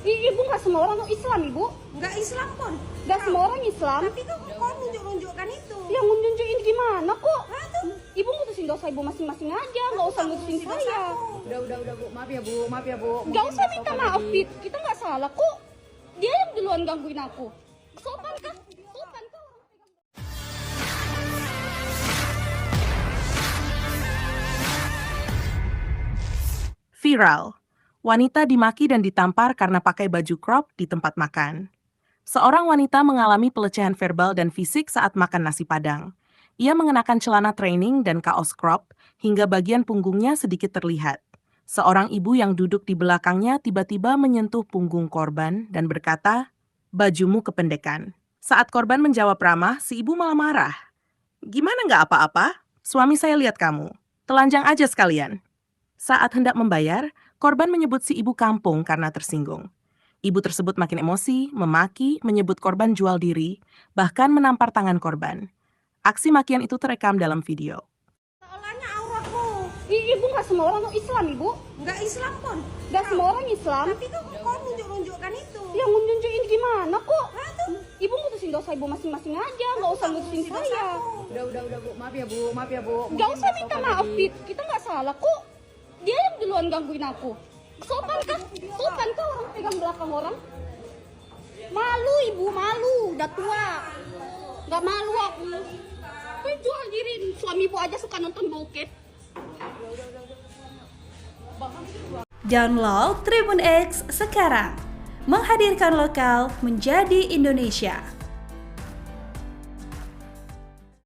Ibu nggak semua orang tuh Islam, Ibu. Nggak Islam pun. Nggak semua orang Islam. Tapi tuh kok nunjuk-nunjukkan itu. Yang nunjukin gimana kok? Hah, tuh. Ibu ngutusin dosa ibu masing-masing aja, nggak usah ngutusin saya. Udah Bu, maaf ya Bu. Nggak usah minta maaf, Fit. Kita nggak salah kok. Dia yang duluan gangguin aku. Sopan kah? Sopan kah orang pegang? Viral. Wanita dimaki dan ditampar karena pakai baju crop di tempat makan. Seorang wanita mengalami pelecehan verbal dan fisik saat makan nasi Padang. Ia mengenakan celana training dan kaos crop hingga bagian punggungnya sedikit terlihat. Seorang ibu yang duduk di belakangnya tiba-tiba menyentuh punggung korban dan berkata, "Bajumu kependekan." Saat korban menjawab ramah, si ibu malah marah. "Gimana nggak apa-apa? Suami saya lihat kamu. Telanjang aja sekalian." Saat hendak membayar, korban menyebut si ibu kampung karena tersinggung. Ibu tersebut makin emosi, memaki, menyebut korban jual diri, bahkan menampar tangan korban. Aksi makian itu terekam dalam video. Seolahnya auratmu. Ibu nggak semua orang tuh Islam, Ibu. Nggak Islam pun. Nggak semua orang Islam. Tapi tuh kok nunjuk-nunjukkan itu. Yang nunjukin gimana kok? Hah, tuh. Ibu ngutusin dosa ibu masing-masing aja, nggak usah ngutusin saya. Udah Bu, maaf ya Bu. Nggak usah minta maaf, Fit. Kita nggak salah kok. Dia yang duluan gangguin aku. Sopan kah? Sopan kah orang pegang belakang orang? Malu ibu, malu. Udah tua. Nggak malu aku. Kok jual diri, suami ibu aja suka nonton bokep. Download Tribun X sekarang. Menghadirkan lokal menjadi Indonesia.